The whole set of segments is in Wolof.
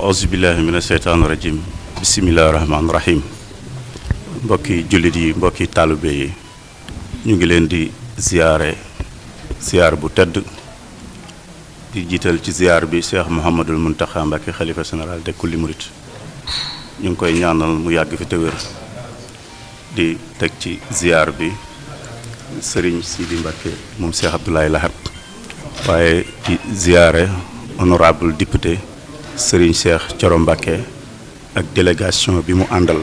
auzubillahi mina sheytaani rajim bisimillahi rahmaani rahim mbokki jullit yi mbokki taalibe yi ñu ngi leen di ziyaar bu tedd di jiital ci ziyaar bi Cheikh Mouhamadul Mountakha Mbacké xalifa général de kulli murit ñu ngi koy ñaanal mu yàgg fi te wér di teg ci ziyaar bi Serigne Sidi Mbacké moom Cheikh Abdoulaye Lahad waaye di ziyaare honorable député Serigne Cheikh Thioro Mbacké ak délégation bi mu àndal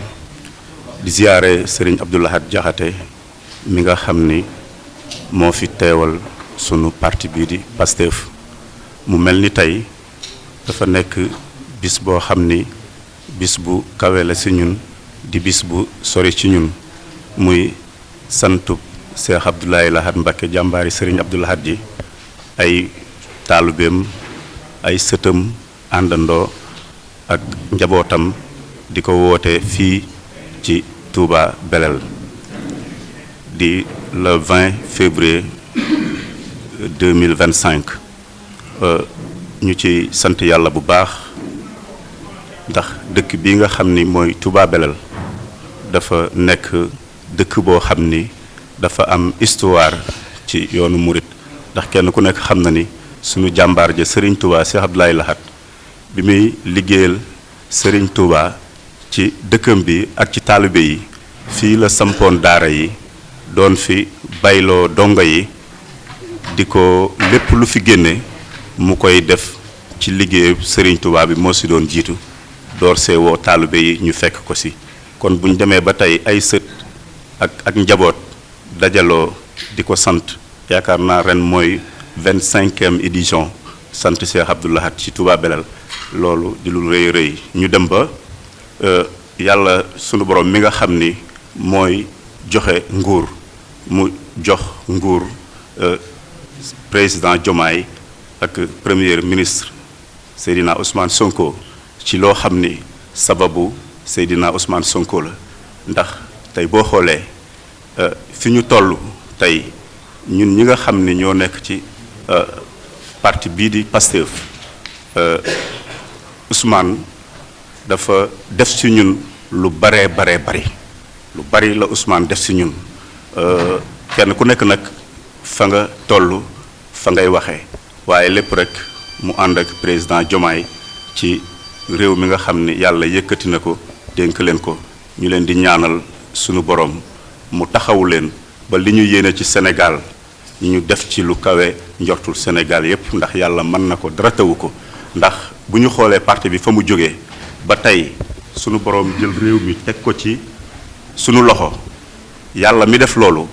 di ziyaare Serigne Abdou Lahad Diakhaté mi nga xam ni moo fi teewal sunu parti bii di Pastef mu mel ni tey dafa nekk bis boo xam ni bis bu kawe la ci ñun di bis bu sori ci ñun muy santu Cheikh Abdoulaye Lahad Mbacké jàmbaari Serigne Abdou Lahad ji ay taalubeem ay sëtam àndandoo ak njabootam di ko woote fii ci Touba Belel di le 20 février 2025 ñu ci sant yàlla bu baax ndax dëkk bi nga xam ni mooy Touba Belel dafa nekk dëkk boo xam ni dafa am histoire ci yoonu murit ndax kenn ku nekk xam na ni sunu jàmbaar ja Serigne Touba Cheikh Abdoulaye Lahad bi muy liggéeyal Serigne Touba ci dëkkam bi ak ci taalibe yi fii la sampoon daara yi doon fi bayloo dongo yi di ko lépp lu fi génne mu koy def ci liggéeyu Serigne Touba bi moo si doon jiitu door see woo taalibe yi ñu fekk ko si kon bu ñu demee ba tey ay sët ak njaboot dajaloo di ko sant yaakaar naa ren mooy 25e édition sant Cheikh Abdou Lahad ci Touba Belel loolu di lu rëy rëy ñu dem ba yàlla sunu borom mi nga xam ni mooy joxe nguur mu jox nguur président Diomaye ak premier ministre Seydina Ousmane Sonko ci loo xam ni sababu Seydina Ousmane Sonko la ndax tey boo xoolee fi ñu toll tey ñun ñi nga xam ni ñoo nekk ci parti bii di Pastef Ousmane dafa def ci ñun lu bari lu bari la Ousmane def ci ñun kenn ku nekk nag fa nga toll fa ngay waxee waaye lépp rek mu ànd ak président Diomaye ci réew mi nga xam ni yàlla yëkkati na ko dénk leen ko ñu leen di ñaanal sunu borom mu taxawu leen ba li ñu yéene ci Sénégal ñu def ci lu kawe njortul Sénégal yépp ndax yàlla mën na ko dara tawu ko ndax bu ñu xoolee parti bi fa mu jógee ba tey sunu borom jël réew mi teg ko ci sunu loxo yàlla mi def loolu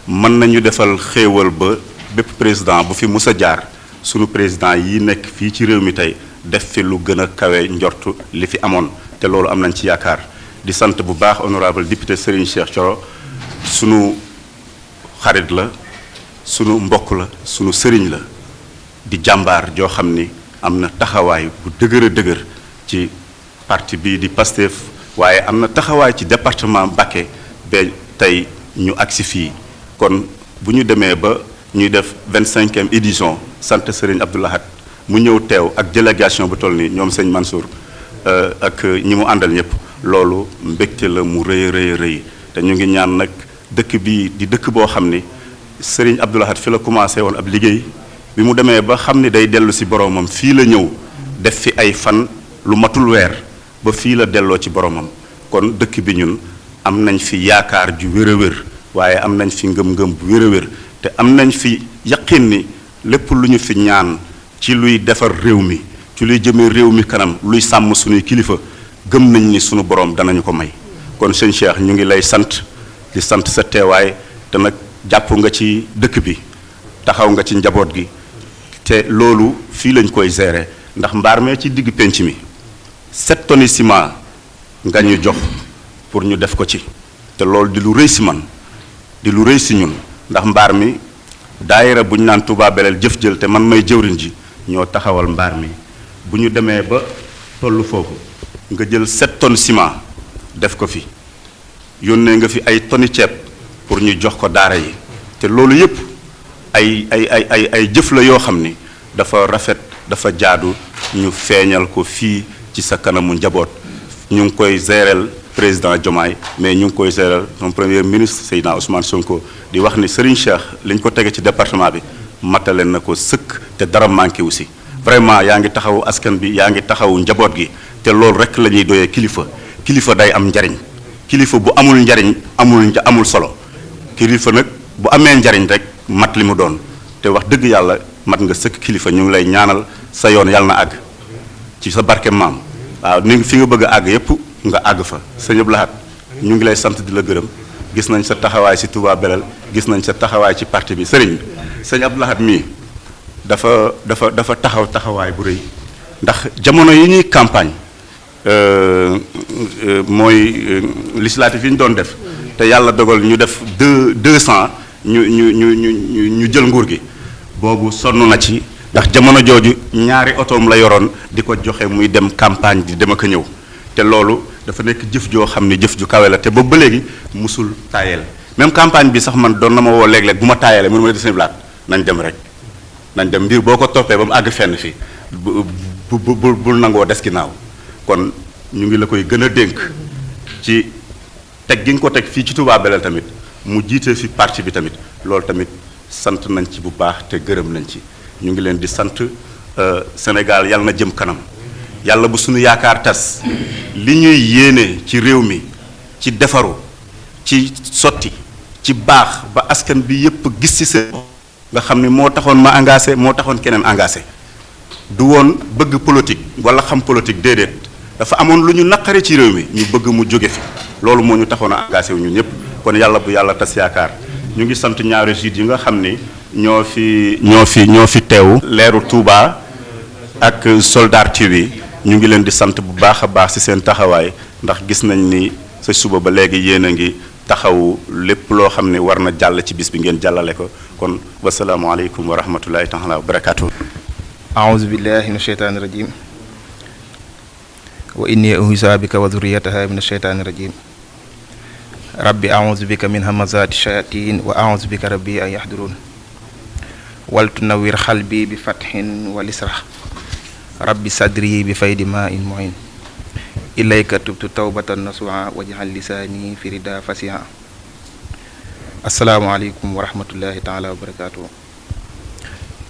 mën nañu defal xéewal ba bépp président bu fi mus a jaar sunu président yi nekk fii ci réew mi tey def fi lu gën a kawe njortu li fi amoon te loolu am nañ ci yaakaar di sant bu baax honorable député Serigne Cheikh Thioro sunu xarit la sunu mbokk la sunu sëriñ la di jàmbaar joo xam ni am na taxawaay bu dëgër ci parti bii di Pastef waaye am na taxawaay ci département Mbacké ba tey ñu agsi fii kon bu ñu demee ba ñuy def 25e édition sant Serigne Abdou Lahad mu ñëw teew ak délégation bu toll nii ñoom sëñ Mansour ak ñi mu àndal ñëpp loolu mbégte la mu rëy te ñu ngi ñaan nag dëkk bii di dëkk boo xam ni Serigne Abdou Lahad fi la commencé woon ab liggéey bi mu demee ba xam ni day dellu si boromam fii la ñëw def fi ay fan lu matul weer ba fii la delloo ci boromam kon dëkk bi ñun am nañ fi yaakaar ju wér a wér waaye am nañ fi ngëm-ngëm bu wér a wér te am nañ fi yaqin ni lépp lu ñu fi ñaan ci luy defar réew mi ci luy jëmee réew mi kanam luy sàmm suñuy kilifa gëm nañ ni sunu borom danañu ko may kon sëñ Cheikh ñu ngi lay sant di sant sa teewaay te nag jàpp nga ci dëkk bi taxaw nga ci njaboot gi te loolu fii lañ koy gérer ndax mbaar mee ci digg penc mi 7 tonnes ciment nga ñu jox pour ñu def ko ci te loolu di lu rëy si man di lu rëy si ñun ndax mbaar mi daayira bu ñu naan Touba Belel jëf jël te man may jëwriñ ji ñoo taxawal mbaar mi bu ñu demee ba tollu foofu nga jël 7 tonnes ciment def ko fi yónnee nga fi ay tonni ceeb pour ñu jox ko daara yi te loolu yépp ay jëf la yoo xam ni dafa rafet dafa jaadu ñu feeñal ko fii ci sa kanamu njaboot ñu ngi koy géréel président Diomaye mais ñu ngi koy géréel son premier ministre Seydina Ousmane Sonko di wax ni Serigne Cheikh li ñu ko tege ci département bi matale na ko sëkk te dara manqué aussi vraiment yaa ngi taxawu askan bi yaa ngi taxawu njaboot gi te loolu rek la ñuy doyee kilifa day am njariñ kilifa bu amul njariñ amul solo kilifa nag bu amee njariñ rek mat li mu doon te wax dëgg yàlla mat nga sëkk kilifa ñu ngi lay ñaanal sa yoon yàlla na àgg ci sa barke maam waaw ni fi nga bëgg a àgg yépp nga àgg fa sëñ Abdou Lahad ñu ngi lay sant di la gërëm gis nañ sa taxawaay ci Touba Belel gis nañ sa taxawaay ci parti bi sëñ Abdou Lahad mii dafa taxawaay bu rëy ndax jamono yi ñuy campagne mooy législatif yi ñu doon def te yàlla dogal ñu def 200 ñu jël nguur gi boobu sonn na ci ndax jamono jooju ñaari otoom la yoroon di ko joxe muy dem campagne di dem ak a ñëw te loolu dafa nekk jëf joo xam ne jëf ju kawe la te boobu ba léegi musul taayeel même campagne bi sax man doon na ma woo léeg-léeg bu ma taayeele mënu ma ne Blaat nañ dem rek nañ dem mbir boo ko toppee ba mu àgg fenn fi bul nangoo des ginnaaw kon ñu ngi la koy gën a dénk ci teg gi nga ko teg fii ci Touba Belel tamit mu jiite fi parti bi tamit loolu tamit sant nañ ci bu baax te gërëm nañ ci ñu ngi leen di sant Sénégal yàlla na jëm kanam yàlla bu suñu yaakaar tas li ñuy yéene ci réew mi ci defaru ci sotti ci baax ba askan bi yépp gis ci seen nga xam ni moo taxoon ma engagé moo taxoon keneen engagé du woon bëgg politique wala xam politique déedéet dafa amoon lu ñu naqare ci réew mi ñu bëgg mu jóge fi loolu moo ñu taxoon a engagé wu ñun ñëpp kon yàlla bu yàlla tas yaakaar ñu ngi sant ñaari jiit yi nga xam ni ñoo fi teew leeru Touba ak Soldar TV ñu ngi leen di sant bu baax a baax ci seen taxawaay ndax gis nañ ni sa suba ba léegi yéen a ngi taxawu lépp loo xam ne war na jàll ci bis bi ngeen jàllale ko kon wasalaamualeykum wa rahmatullahi taala wa barakatuh aouzu billahi min asheytaani rajim wa inni uhisaa bika wa zurriyataha min asheytaani rajim rabbi aouzu bika min hamazati shayatin wa aouzu bika rabbi an yahdurun waltu nawir xalbi bi fathin wa lisrah rabbi sadri bi faydi ma in muin ilayka tubtu tawbatan nasuha wajhal lisaani fi rida fasiha asalaamaaleykum wa rahmatullahi taala wa barakaatu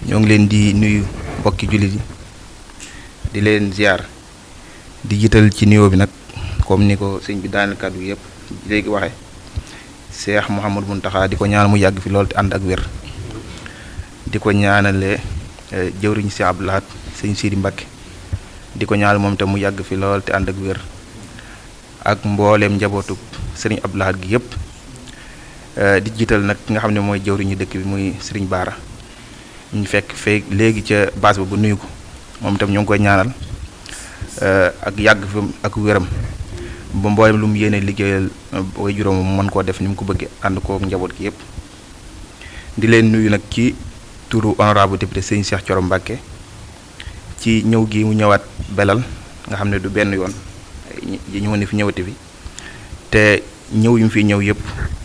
ñoo ngi leen di nuyu mbokki jullit yi di leen ziar di jiital ci nuyoo bi nag comme ni ko sëñ bi daaneel kàddu yëpp léegi waxe Cheikh Mouhamadou Mountakha di ko ñaan mu yàgg fi lool te ànd ak wér di ko ñaanale jëwriñ Cheikh Abdou Lahad sëñ Sidi Mbacké di ko ñaanal moom tam mu yàgg fi lool te ànd ak wér ak mbooleem njabootu sëriñ Abdou Lahad gi yëpp di jiital nag ki nga xam ne mooy jëwriñu dëkk bi muy sëriñ Baara ñu fekk fee léegi ca base ba bu nuyu ko moom itam ñu ngi koy ñaanal ak yàgg fi ak wéram ba mboolem lu mu yéene liggéeyal way juróom mu mën koo def ni mu ko bëggee ànd kook njaboot gi yëpp di leen nuyu nag ci turu honorable député sëñ Cheikh Thioro Mbacké ci ñëw gi mu ñëwaat Belal nga xam ne du benn yoon ñëw ne fi ñëwati fi te ñëw yu mu fi ñëw yëpp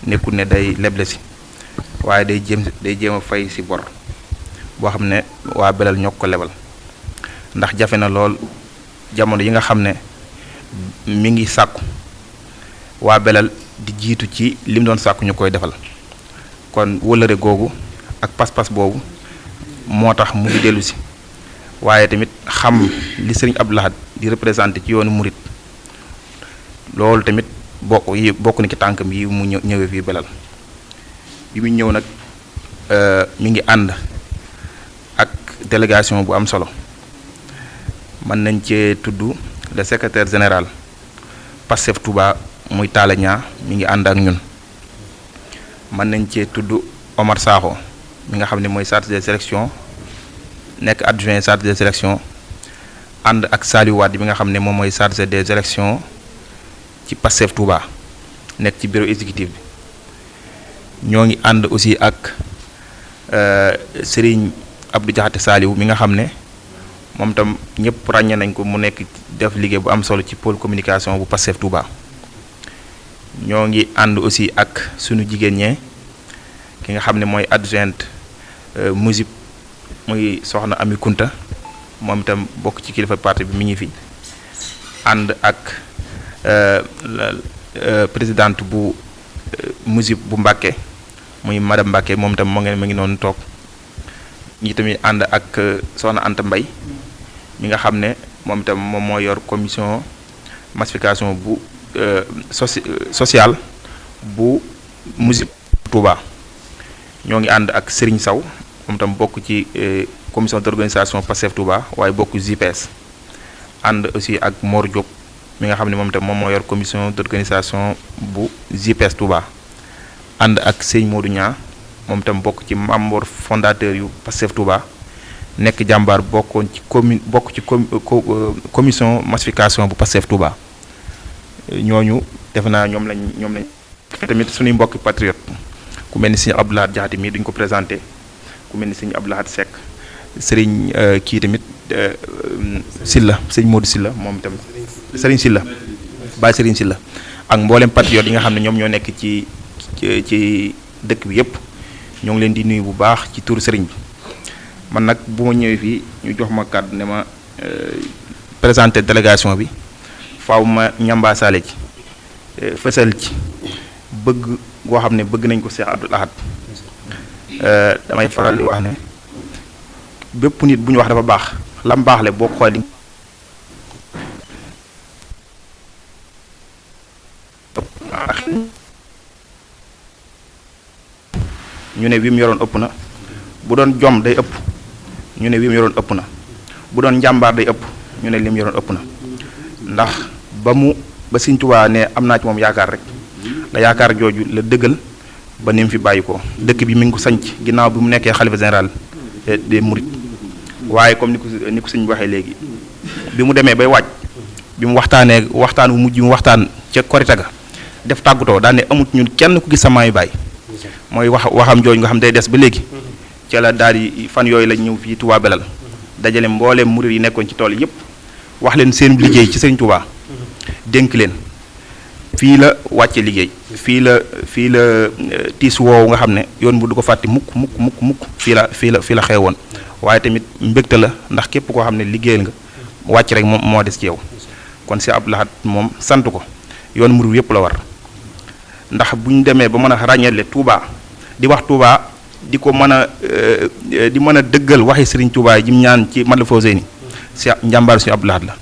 nekkul ne day leble si waaye day jéem a fay si bor boo xam ne waa Belal ñoo ko lebal ndax jafe na lool jamono yi nga xam ne mi ngi sàkku waa Belal di jiitu ci li mu doon sàkku ñu koy defal kon wëllëre googu ak pas-pas boobu moo tax mu ngi dellu si waaye tamit xam li sëriñ Abdou Lahad di représenté ci yoonu murit loolu tamit bokk na ci tànkam yi mu ñëwee fii Belal bi mu ñëw nag mi ngi ànd ak délégation bu am solo mën nañ cee tudd le secrétaire général Pastef Touba muy Talla Niang mi ngi ànd ak ñun mën nañ cee tudd Omar Sakho mi nga xam ne mooy chargé de sélection nekk adjoint chargé de sélection ànd ak Saliou Wade bi nga xam ne moom mooy chargé des élections ci Pastef Touba nekk ci bureau exécutif bi ñoo ngi ànd aussi ak Serigne Abdou Diakhaté Saliou mi nga xam ne moom tam ñëpp ràññee nañ ko mu nekk def liggéey bu am solo ci pôle communication bu Pastef Touba ñoo ngi ànd aussi ak sunu jigéen ñee ki nga xam ne mooy adjointe musique muy soxna Ami Kunta moom itam bokk ci kilifa parti bi mi ngi fi ànd ak présidente bu MUSIP bu Mbàkke muy madame Mbàkke moom itam ma ngi noonu toog ñi tamit ànd ak soxna Anta Mbay mi nga xam ne moom itam moom moo yor commission massification bu sociale bu MUSIP Touba. ñoo ngi ànd ak Serigne Saw moom itam bokk ci commission d'organisation Pastef Touba waaye bokk JPS ànd aussi ak Mor Diop mi nga xam ne moom itam moom moo yor commission d'organisation bu JPS Touba ànd ak Sëñ Modou Niang moom itam bokk ci membre fondateur yu Pastef Touba nekk jàmbaar bokkoon ci commission massification bu Pastef Touba ñooñu def naa ñoom lañ tamit suñuy mbokki patriote ku mel ni Sëñ Abdou Lahad Jaxate mii duñ ko présenté ku mel ni Sëñ Abdou Lahad Seck sëriñ kii tamit Silla sëñ Modou Silla moom itam sëriñ Silla Baye sëriñ Silla ak mboolem patriote yi nga xam ne ñoom ñoo nekk ci dëkk bi yépp ñoo ngi leen di nuyu bu baax ci turu sëriñ bi man nag bu ma ñëwee fii ñu jox ma kàddu ne ma présenté délégation bi faaw ma ñambaasaale ci fësal ci bëgg goo xam ne bëgg nañ ko Cheikh Abdou Lahad damay faral di wax ne bépp nit bu ñu wax dafa baax lam baax le boo xoolee ñu ne wi mu yoroon ëpp na bu doon jom day ëpp ñu ne wi mu yoroon ëpp na bu doon njàmbaar day ëpp ñu ne li mu yoroon ëpp na ndax ba Sëñ Tuubaa ne am naa ci moom yaakaar rek la yaakaar jooju la dëggal ba ni mu fi bàyyi ko dëkk bi mi ngi ko sanc ginnaaw bi mu nekkee xalifa général des mourides waaye comme ni ko sëñ bi waxee léegi bi mu demee bay waaj bi mu waxtaan wu mujj mu waxtaan ca Korite ga def tàggatoo daan ne amut ñun kenn ku gis sama yu bàyyi mooy waxam jooju nga xam day des ba léegi ca la daal di fan yooyu la ñëw fii Touba Belal dajale mbooleem murid yi nekkoon ci tool yépp wax leen seen liggéey ci Sëriñ Touba dénk leen fii la wàcce liggéey fii la tiis woowu nga xam ne yoon bu du ko fàtte mukk fii la xewoon waaye tamit mbégte la ndax képp koo xam ne liggéeyal nga wàcc rek moom moo des ci yow kon si Abdou Lahad moom sant ko yoon murid yépp la war ndax bu ñu demee ba mën a ràññeele Touba di wax Touba di ko mën a dëggal waxi Serigne Touba yi jim ñaan ci Matlabul Fawzayni si njàmbaar si Abdou Lahad la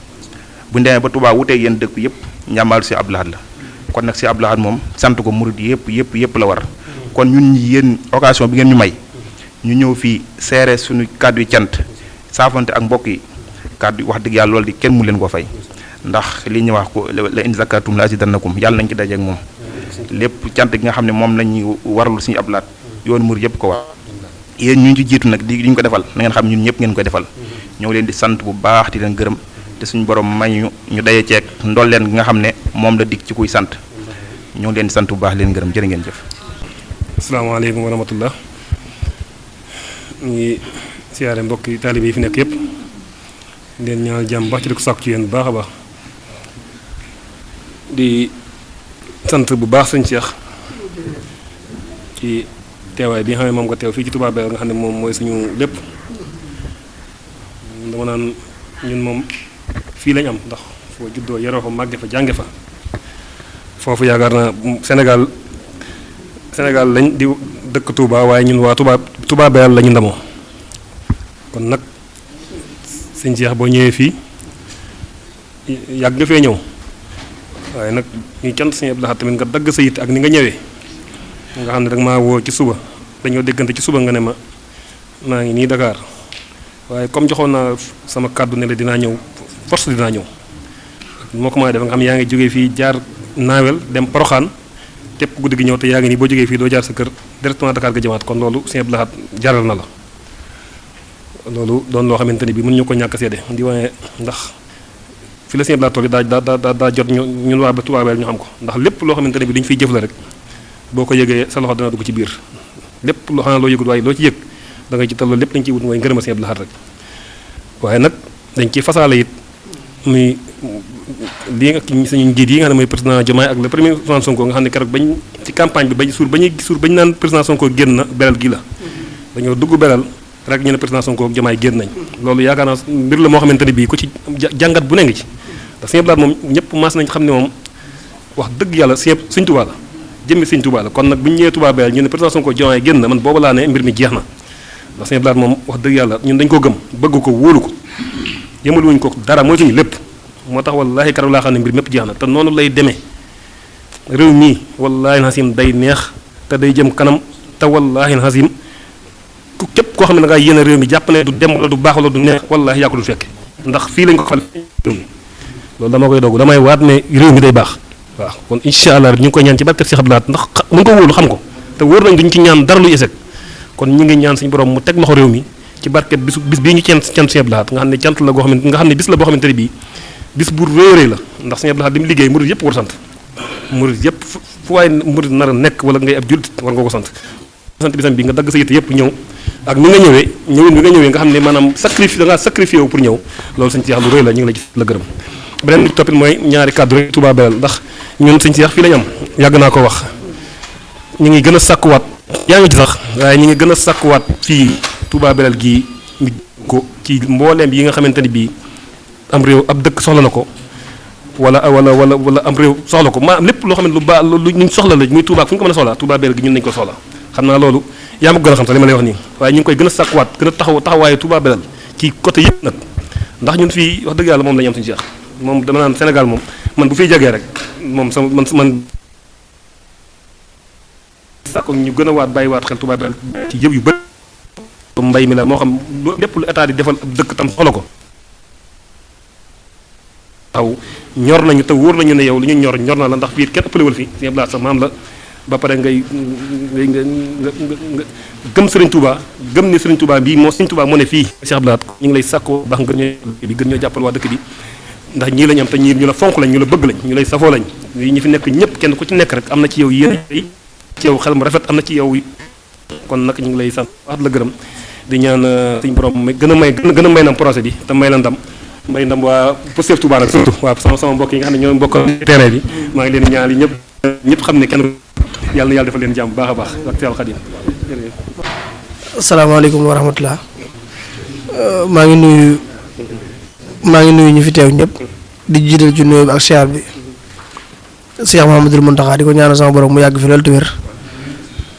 bu ñu demee ba Touba wuteeg yéen dëkk yépp njàmbaar si Abdou Lahad la kon nag si Abdou Lahad moom sant ko murid yépp la war kon ñun yéen occasion bi ngeen ñu may ñu ñëw fii seere suñu kàddu yi cant saafante ak mbokk yi kàddu wax dëgg yàlla loolu di kenn mu leen ko fay ndax li ñu wax ko la in zakartum la azidannakum yàlla nañ ci dajeek moom lépp cant gi nga xam ne moom lañuy warlu suñu Abdou Lahad yoon murid yëpp ko war yéen ñu ci jiitu nag di ñu ko defal na ngeen xam ñun ñëpp ngeen koy defal ñoo ngi leen di sant bu baax di leen gërëm te suñu borom may ñu daje ceeg ndolleen gi nga xam ne moom la dig ci kuy sant ñoo ngi leen di sant bu baax leen gërëm jërë ngeen jëf. asalaamaaleykum wa rahmatullah ñu ngi siyaare mbokki taalibe yi fi nekk yëpp leen ñaanal jàmm baax ci di ko sàkku ci yéen bu baax a baax di sant bu baax sëñ Cheikh ci teewaay bi nga xam ne moom nga teew fii ci Touba Belel nga xam ne moom mooy suñu lépp dama naan ñun moom fii lañ am ndax foo juddoo yaroo fa màgge fa jànge fa foofu yaakaar naa Sénégal lañ di dëkk Touba waaye ñun waa Touba Belel la ñu ndamoo kon nag sëñ Cheikh boo ñëwee fii yàgg nga fee ñëw waaye nag ñuy cant sëñ Abdou Lahad tamit nga dagg sa yitt ak ni nga ñëwee nga xam ne danga maa woo ci suba dañoo déggante ci suba nga ne maa ngi nii Dakar waaye comme joxoon naa sama kàddu ne la dinaa ñëw force dinaa ñëw moo ko may def nga xam yaa ngi jógee fii jaar naawel dem Poroxaan tépp guddi gi ñëw te yaa ngi nii boo jógee fii doo jaar sa kër directement Dakar ga jëmaat kon loolu sëñ Abdou Lahad jaral na la loolu doon loo xamante ni bi mën ñu ko ñàkk seede di wane ndax fi la sëñ Abdou Lahad toog daa jot ñun waa ba Touba Belel ñu xam ko ndax lépp loo xamante ne bi lu ñu fiy jëf la rek boo ko yëgee sa loxo dana dugg ci biir lépp loo xam ne loo yëgul waaye loo ci yëg da ngay ci tal loolu lépp dañ ciy wut mooy ngërëma sëñ Abdou Lahad rek waaye nag dañ ciy fasaale it muy lii nga suñu njiit yi nga xam ne mooy président Diomaye ak le premier Ousmane Sonko nga xam ne keroog bañ ci campagne bi bañ suur bañ naan président Sonko génn na Belel gi la dañoo dugg Belel rek ñu ne président Sonko ak Diomaye génn nañ loolu yaakaar naa mbir la moo xamante ne bii ku ci jàngat bu ne ngi ci ndax Sëñ Abdou Lahad moom ñëpp maas nañ xam ne moom wax dëgg yàlla Sëñ Tuubaa la jëmmi Sëñ Tuubaa la kon nag bu ñu ñëwee Touba Belel ñu ne président Sonko Diomaye génn na man booba laa ne mbir mi jeex na ndax Sëñ Abdou Lahad moom wax dëgg yàlla ñun dañ ko gëm bëgg ko wóolu ko yëmal wuñ ko dara mooy suñu lépp moo tax wallaahi karaw laa xam ne mbir mépp jeex na te noonu lay demee réew mii wallaahi hasim day neex te day jëm kanam te wallaahi hasim ku képp koo xam ne da ngaa yéene réew mi jàpp ne du dem wala du baax wala du neex wallaahi yaa ko du fekke ndax fii lañ ko fal loolu dama koy doog damay waat ne réew mi day baax waaw kon incha allah ñu ngi koy ñaan ci barkat Cheikh Abdou Lahad ndax mu ngi ko wóolu xam ko te wóor nañ duñ ci ñaan dara luy échec kon ñu ngi ñaan suñu borom mu teg loxo réew mi ci barket bis bii ñu cant Cheikh Abdou Lahad nga xam ne cant la goo xamante nga xam ne bis la boo xamante ne bii bis bu réeré la ndax Cheikh Abdou Lahad li mu liggéey murid yëpp war sant murid yëpp fu waaye murid nar a nekk wala ngay ab jullit war nga ko sant bisam bi nga dagg sa yitte yëpp ñëw ak ni nga ñëwee ñëwin bi nga ñëwee nga xam ne maanaam da ngaa sacrifié wu pour ñëw loolu sëñ Cheikh lu rëy la ñu ngi la gërëm beneen bi toppit mooy ñaari kàddu rek Touba Belel ndax ñun sëñ Cheikh fii lañ am yàgg naa ko wax ñu ngi gën a sàkkuwaat yaa ngi ci sax waaye ñu ngi gën a sàkkuwaat fii Touba Belel gii ñu ko ci mbooleem yi nga xamante ni bii am réew ab dëkk soxla na ko wala am réew soxla ko maanaam lépp loo xam ne lu baax lu ñu soxla la muy Touba fu ñu ko mën a soxla Touba Belel gi ñun nañu ko soxla xam naa loolu yaa ma ko gën a xam sax li ma lay wax nii waaye ñu ngi koy gën a sàkkuwaat gën a taxawaaye Touba Belel ci côté yëpp nag ndax ñun fii wax dëgg yàlla moom la ñu am suñu Cheikh moom dama naan Sénégal moom man bu fiy jegee rek moom sama man sàkko ñu gën a waat bàyyiwaat xel Touba Belel ci yëpp yu bëri mbay mi la moo xam lépp lu état di defal ab dëkk tam soxla ko taw ñor nañu te wóor nañu ne yow li ñu ñor na la ndax fii kenn ëppalewul fi Sëñ Abdou Lahad sax maam la ba pare ngay gëm Serigne Touba gëm ne Serigne Touba bii moo Serigne Touba moo ne fii Cheikh Abdou Lahad ñu ngi lay sàkkoo baax gën ñoo jàppal waa dëkk bi ndax ñii lañu am te ñii ñu la fonk lañ ñu la bëgg lañ ñu lay safoo lañ ñi fi nekk ñëpp kenn ku ci nekk rek am na ci yow yéen ci yow xel mu rafet am na ci yow kon nag ñu ngi lay sant wax la gërëm di ñaan suñu borom gën a may ndam projet bi te may la ndam may ndam waa Pastef Touba nag surtout waaw sama mbokk yi nga xam ne ñoo bokk terrain bi maa ngi leen di ñaan yi ñëpp xam ne kenn yàlla na yàlla defal leen jàmm bu baax a baax ak Seexul Xadiim asalaamaaleykum wa rahmatulah maa ngi nuyu ñu fi teew ñëpp di jiital ci nuyoo bi ak siyaar bi Cheikh Mouhamadoul Mountakha di ko ñaanal sama borom mu yàgg fi loolu te wér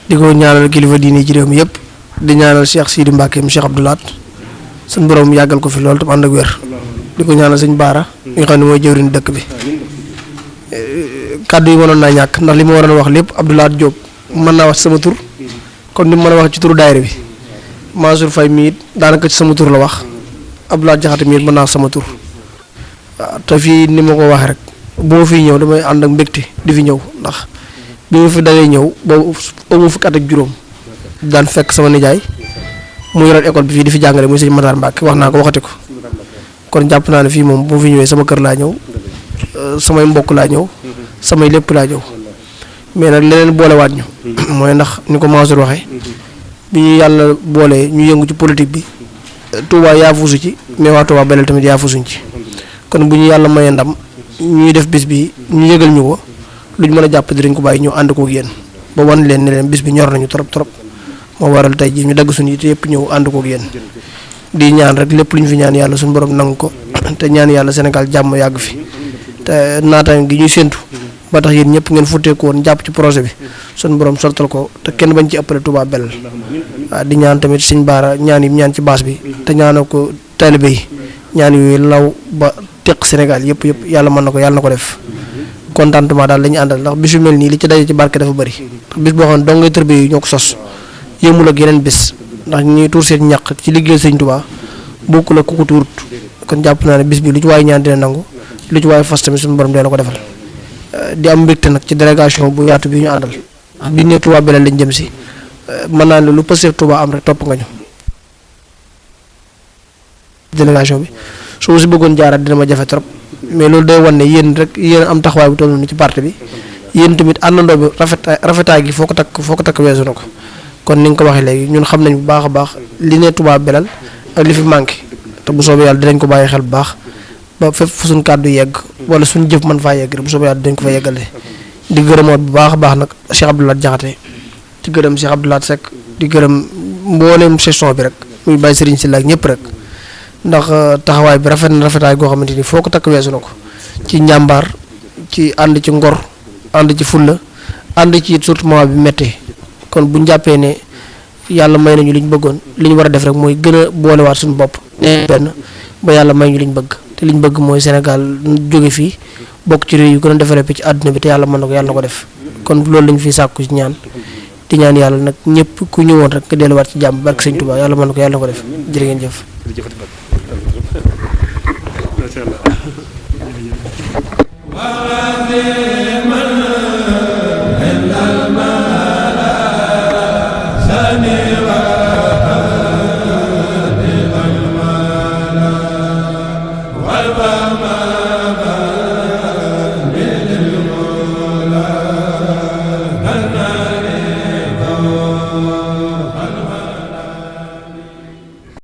di ko ñaanal kilifa diine ci réew mi yëpp di ñaanal Cheikh Sidi Mbacke mu Cheikh Abdou Lahad suñu borom mu yàggal ko fi loolu te ànd ak wér di ko ñaanal sëñ Baara mi nga xam ne mooy jëwriñ dëkk bi kàddu yi mënoon naa ñàkk ndax li ma waroon wax lépp Abdou Lahad Diop mën naa wax ci sama tur kon ni mu mën a wax ci turu daayira bi Mansour Faye mii it daanaka ci sama tur la wax Abdou Lahad Diakhaté mii it mën naa wax sama tur waaw te fii ni ma ko waxee rek bu ma fiy ñëw damay ànd ak mbégte di fi ñëw ndax bi ma fi dalee ñëw boobu amu fukki at ak juróom daan fekk sama nijaay mu yoroon école bi fii di fi jàngale muy sëñ Matar Mbacke wax naa ko waxati ko kon jàpp naa ne fii moom bu ma fi ñëwee sama kër laa ñëw samay mbokk laa ñëw samay lépp laa ñëw mais nag leneen boolewaat ñu mooy ndax ni ko Mansour waxee bi ñu yàlla boolee ñu yëngu ci politique bi Touba yaafusu ci mais waa Touba Belel tamit yaafusuñ ci kon bu ñu yàlla mayee ndam ñuy def bis bi ñu yëgal ñu ko lu ñu mën a jàpp dinañ ko bàyyi ñu ànd koog yéen ba wan leen ne leen bis bi ñor nañu trop trop moo waral tey jii ñu dagg suñu yite yëpp ñëw ànd koog yéen di ñaan rek lépp lu ñu fi ñaan yàlla suñu borom nangu ko te ñaan yàlla Sénégal jàmm yàgg fi te naataange gi ñuy séntu ba tax yéen ñëpp ngeen futteeku woon jàpp ci projet bi suñu borom sortal ko te kenn bañ ci ëppale Touba Belel waaw di ñaan tamit Sëñ Baara ñaan yi ñaan ci baas bi te ñaanal ko taalibe yi ñaan yooyu law ba teq Sénégal yëpp yàlla mën na ko yàlla na ko def contentement daal la ñu àndal ndax bis yu mel nii li ci daje ci barke dafa bëri bis boo xam ne dong ngay tërbe yi ñoo ko sos yëmul ak yeneen bis ndax ñuy tuur seen ñàq ci liggéey Sëñ Touba bokkul ak ku ko tuurut kon jàpp naa ne bis bi lu ci waay ñaan dina nangu lu ci waay fas tamit suñu borom dina ko defal di am mbégte nag ci délégation bu yaatu bi ñu àndal bi ne Touba Belel lañ jëm si mën naa ne lu Pastef Touba am rek topp nga ñu délégation bi su ma si bëggoon jaaraat dina ma jafe trop mais loolu day wan ne yéen rek yéen am taxawaay bu toll noonu ci parti bi yéen tamit àndandoo bi rafetaay gi foo ko takk weesu na ko kon ni nga ko waxee léegi ñun xam nañ bu baax a baax li ne Touba Belel ak li fi manqué te bu soobee yàlla dinañ ko bàyyi xel bu baax ba fépp fu suñ kàddu yegg wala suñ jëf mën faa yegg rek bu soobee yàlla dinañ ko fa yeggale di gërëmoot bu baax a baax nag Cheikh Abdou Lahad Diakhaté di gërëm Cheikh Abdou Lahad Seck di gërëm mbooleem session bi rek muy bàyyi Serigne Sylla ak ñëpp rek ndax taxawaay bi rafet na rafetaay goo xamante ni foo ko takk weesu na ko ci njàmbaar ci ànd ci ngor ànd ci fulla ànd ci surtout moment bi méttee kon bu ñu jàppee ne yàlla may nañu li ñu bëggoon li ñu war a def rek mooy gën a boolewaat suñu bopp benn ba yàlla may ñu li ñu bëgg te li ñu bëgg mooy Sénégal jóge fii bokk ci réew yu gën a développé ci àdduna bi te yàlla mën na ko yàlla na ko def kon loolu lañu fi sàkku ci ñaan di ñaan yàlla nag ñëpp ku ñëwoon rek nga delluwaat ci jàmm barke Sëñ Tuubaa yàlla mën na ko yàlla na ko def jërë ngeen jëf. macha allah.